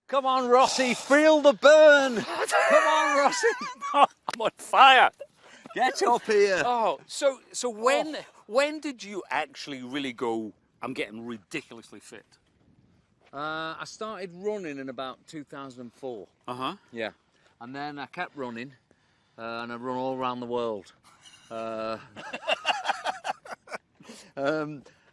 Come on, Rossi, feel the burn. Come on, Rossi. I'm on fire. Get up here. Oh, so when did you actually really go, I'm getting ridiculously fit? I started running in about 2004. Uh-huh. Yeah. And then I kept running, and I run all around the world.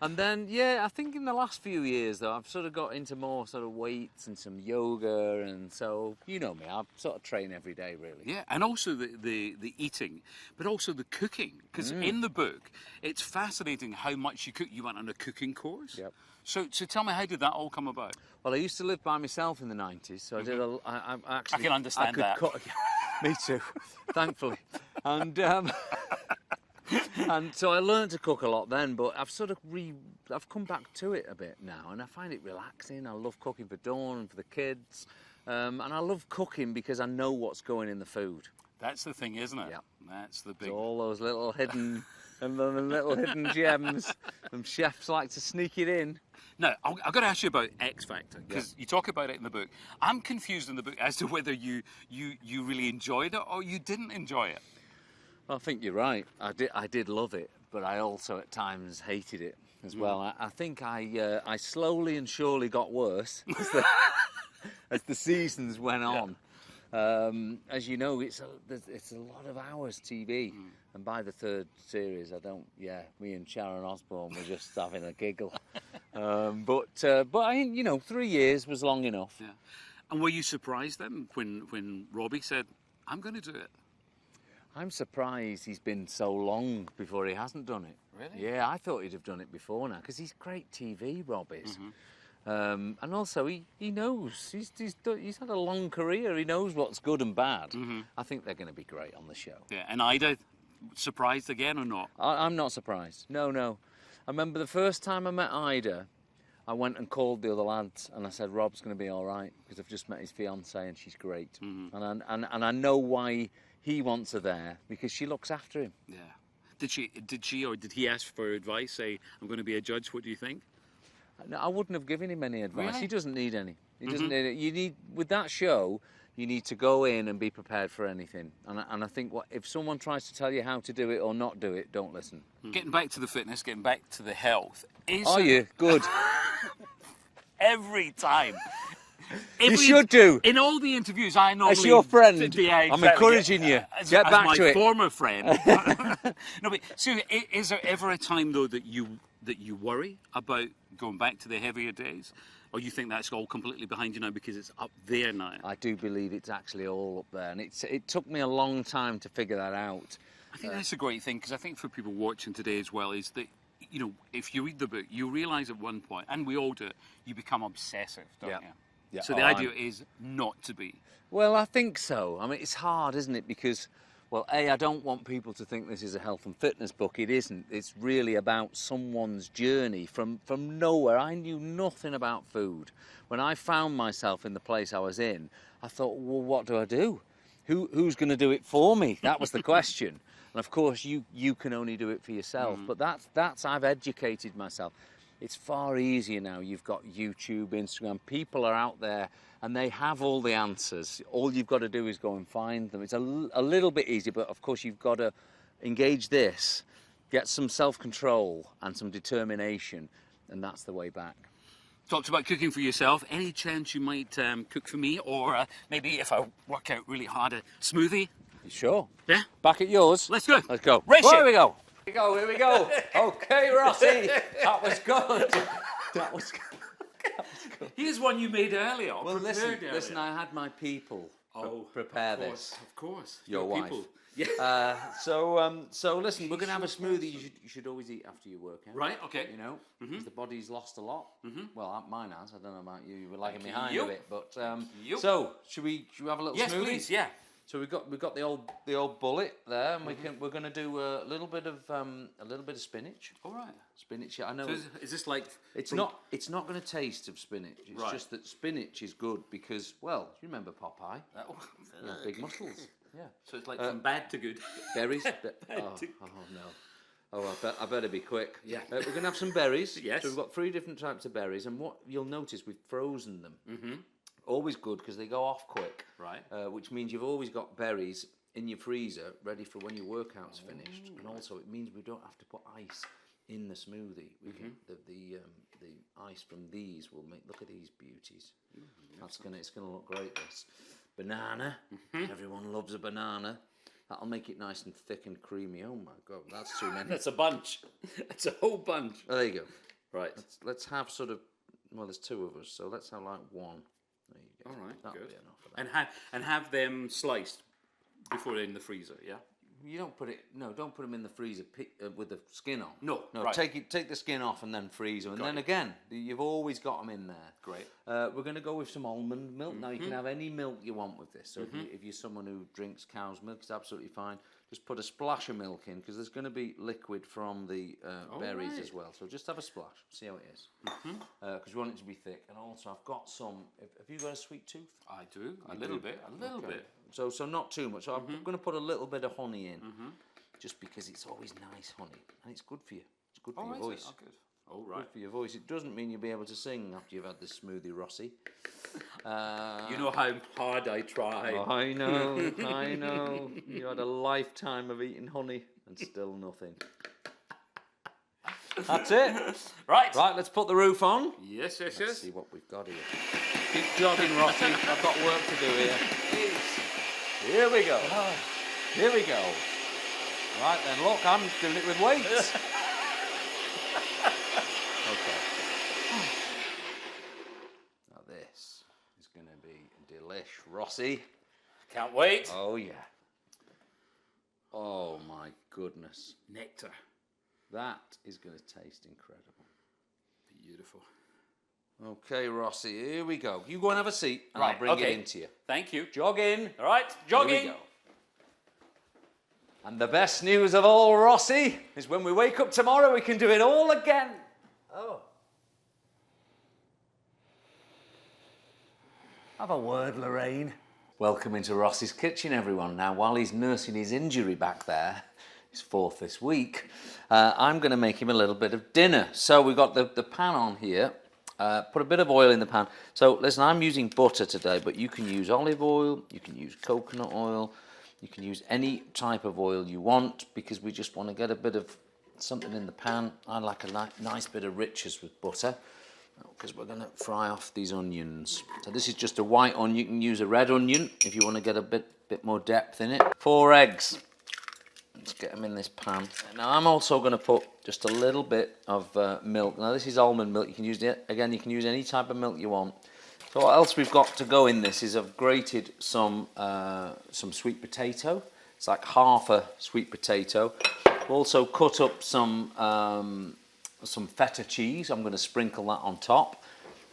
And then, yeah, I think in the last few years, though, I've sort of got into more sort of weights and some yoga, and so, you know me, I sort of train every day, really. Yeah, and also the eating, but also the cooking, because in the book, it's fascinating how much you cook. You went on a cooking course. Yep. So tell me, how did that all come about? Well, I used to live by myself in the 90s, so I did I actually... I can understand that. Me too, thankfully. And so I learned to cook a lot then, but I've sort of I've come back to it a bit now, and I find it relaxing. I love cooking for Dawn and for the kids, and I love cooking because I know what's going in the food. That's the thing, isn't it? Yeah. That's the big... So all those little hidden and the little hidden gems, and chefs like to sneak it in. Now, I've got to ask you about X Factor, because you talk about it in the book. I'm confused in the book as to whether you really enjoyed it or you didn't enjoy it. I think you're right. I did love it, but I also at times hated it as well. I think I slowly and surely got worse as the seasons went on. As you know, it's a lot of hours TV, and by the third series, me and Sharon Osbourne were just having a giggle. But I, you know, 3 years was long enough. Yeah. And were you surprised then when Robbie said, "I'm going to do it"? I'm surprised he's been so long before he hasn't done it. Really? Yeah, I thought he'd have done it before now, because he's great TV, Rob is. And also, he knows. He's had a long career. He knows what's good and bad. I think they're going to be great on the show. Yeah, and Ida, surprised again or not? I'm not surprised. No. I remember the first time I met Ida, I went and called the other lads, and I said, Rob's going to be all right, because I've just met his fiancée, and she's great. And I know why he wants her there, because she looks after him. Yeah. Did she or did he ask for advice, say, I'm going to be a judge, what do you think? No, I wouldn't have given him any advice. Really? He doesn't need any. He doesn't need it. With that show, you need to go in and be prepared for anything. And I think if someone tries to tell you how to do it or not do it, don't listen. Getting back to the fitness, getting back to the health. Are you? Good. Every time. You should do. In all the interviews, I normally... As your friend, yeah, exactly. I'm encouraging you. Get back to it. As my former friend. No, but so is there ever a time, though, that you worry about going back to the heavier days? Or you think that's all completely behind you now because it's up there now? I do believe it's actually all up there. And it took me a long time to figure that out. I think that's a great thing, because I think for people watching today as well, is that, you know, if you read the book, you realise at one point, and we all do it, you become obsessive, don't you? Yeah. So the idea is not to be. Well, I think so. I mean, it's hard, isn't it? Because, well, I don't want people to think this is a health and fitness book. It isn't. It's really about someone's journey from nowhere. I knew nothing about food. When I found myself in the place I was in, I thought, well, what do I do? Who's going to do it for me? That was the question. And of course, you can only do it for yourself. But that's I've educated myself. It's far easier now. You've got YouTube, Instagram. People are out there, and they have all the answers. All you've got to do is go and find them. It's a little bit easier, but of course you've got to engage this, get some self-control and some determination, and that's the way back. Talked about cooking for yourself. Any chance you might cook for me, or maybe if I work out really hard, a smoothie? You sure? Yeah. Back at yours. Let's go. Let's go. Race it. Here we go. Here we go. Okay, Rossi. That was good. That was good. Here's one you made earlier. Well, listen, I had my people prepare this. Of course. Your wife. People. Yeah. So listen, we're going to have a smoothie. You should always eat after your workout. Right, okay. You know, because the body's lost a lot. Well, mine has. I don't know about you. You were lagging behind a bit. But so, should we have a little smoothie? Yes, please, yeah. So we've got the old bullet there, and we're going to do a little bit of spinach. All right. Spinach. I know. So is this like? It's not going to taste of spinach. It's right. just that spinach is good because, well, you remember Popeye? Big muscles. Yeah. So it's like from bad to good. Berries. Oh no. Oh, I better be quick. Yeah. We're going to have some berries. Yes. So we've got 3 different types of berries, and what you'll notice, we've frozen them. Always good because they go off quick. Right. Which means you've always got berries in your freezer ready for when your workout's finished. And also it means we don't have to put ice in the smoothie. We can, the ice from these will make, look at these beauties. It's gonna look great, this. Banana, everyone loves a banana. That'll make it nice and thick and creamy. Oh my God, that's too many. That's a bunch. That's a whole bunch. Oh, there you go. Right. Let's have sort of, well, there's two of us, so let's have like one. There you go. All right, That'll good. be enough of that. And have them sliced before they're in the freezer, yeah? You don't put it. No, don't put them in the freezer with the skin on. No, no. right. Take the skin off and then freeze them. And then again, you've always got them in there. Great. We're going to go with some almond milk. Now you can have any milk you want with this. So if you're someone who drinks cow's milk, it's absolutely fine. Just put a splash of milk in because there's going to be liquid from the berries as well. So just have a splash. See how it is. Because we want it to be thick. And also, I've got some. Have you got a sweet tooth? I do. A little bit. So not too much. So I'm going to put a little bit of honey in, just because it's always nice honey, and it's good for you. It's good for your voice. Oh, good. Oh, right. Good for your voice. It doesn't mean you'll be able to sing after you've had this smoothie, Rossi. You know how hard I try. Oh, I know, I know. You had a lifetime of eating honey and still nothing. That's it. Right. Right, let's put the roof on. Yes. Let's see what we've got here. Keep jogging, Rossi. I've got work to do here. Here we go. Here we go. Right then, look, I'm doing it with weights. Okay. Now this is going to be delish, Rossi. Can't wait. Oh yeah. Oh my goodness. Nectar. That is going to taste incredible. Beautiful. Okay, Rossi, here we go. You go and have a seat, and Right, I'll bring it into you. Thank you. Jog in. All right, jogging. Here we go. And the best news of all, Rossi, is when we wake up tomorrow, we can do it all again. Oh. Have a word, Lorraine. Welcome into Rossi's kitchen, everyone. Now, while he's nursing his injury back there, his fourth this week, I'm going to make him a little bit of dinner. So we've got the pan on here. Put a bit of oil in the pan. So listen, I'm using butter today, but you can use olive oil, you can use coconut oil, you can use any type of oil you want, because we just want to get a bit of something in the pan. I like a nice bit of riches with butter, because we're going to fry off these onions. So this is just a white onion. You can use a red onion if you want to get a bit more depth in it. 4 eggs. Let's get them in this pan. Now I'm also going to put just a little bit of milk. Now this is almond milk. You can use it again. You can use any type of milk you want. So what else we've got to go in this is I've grated some sweet potato. It's like half a sweet potato. I've also cut up some feta cheese. I'm going to sprinkle that on top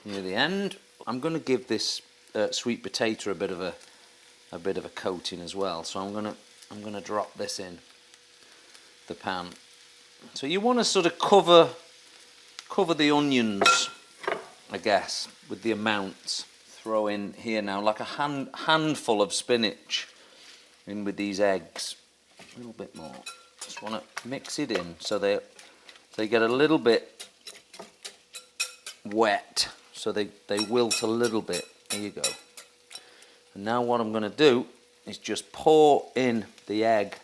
near the end. I'm going to give this sweet potato a bit of a coating as well. So I'm going to drop this in the pan. So you want to sort of cover the onions, I guess, with the amounts. Throw in here now like a handful of spinach in with these eggs. A little bit more. Just want to mix it in so they get a little bit wet, so they wilt a little bit. There you go. And now what I'm going to do is just pour in the egg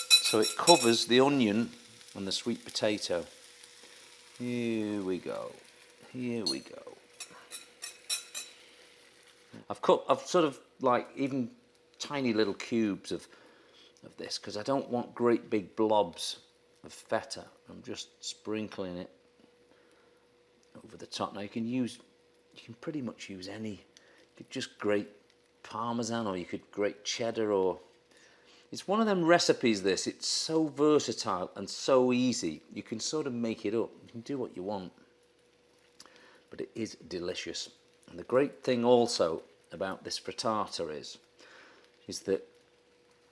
so it covers the onion and the sweet potato. Here we go. Here we go. I've sort of like even tiny little cubes of this because I don't want great big blobs of feta. I'm just sprinkling it over the top. Now you can pretty much use any. You could just grate Parmesan, or you could grate cheddar, or it's one of them recipes. It's so versatile and so easy. You can sort of make it up. You can do what you want, but it is delicious. And the great thing also about this frittata is that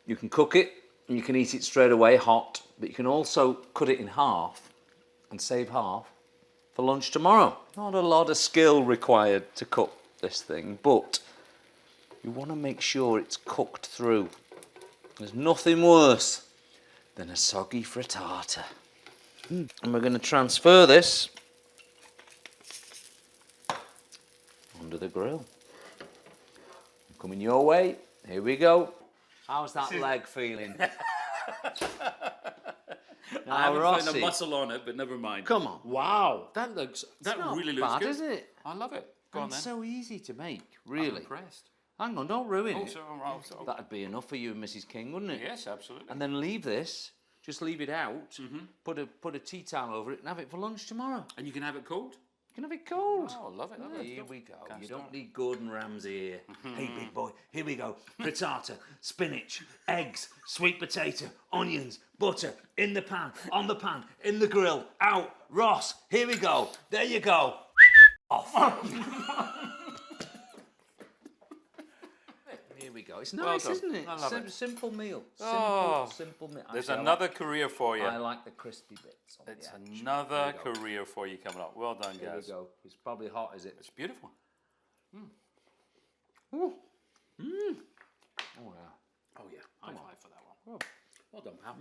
you can cook it and you can eat it straight away hot, but you can also cut it in half and save half for lunch tomorrow. Not a lot of skill required to cook this thing, but you want to make sure it's cooked through. There's nothing worse than a soggy frittata. And we're going to transfer this onto the grill. Coming your way. Here we go. How's that leg feeling? I haven't found a Rossi, muscle on it, but never mind. come on. Wow, that not really looks bad, good. is it? I love it. Go on And then. so easy to make, I'm really. impressed. Hang on, don't ruin it. So, That'd be enough for you and Mrs. King, wouldn't it? yes, absolutely. And then leave this, just leave it out, put a tea towel over it and have it for lunch tomorrow. And you can have it cold? You can have it cold. Oh, I love it. Here we go. You don't need Gordon Ramsay here. Hey, big boy, here we go. Frittata, spinach, eggs, sweet potato, onions, butter, in the pan, on the pan, in the grill, out. Ross, here we go. There you go. Off. Here we go. It's nice, isn't it? I love it. Simple meal. Simple meal. There's Actually, another career for you. I like the crispy bits. On It's the edge. another career for you coming up. Well done, Here we guys. go. It's probably hot, is it? It's beautiful. Ooh. Oh, yeah. Oh, yeah. High five for that one. Well done, pal.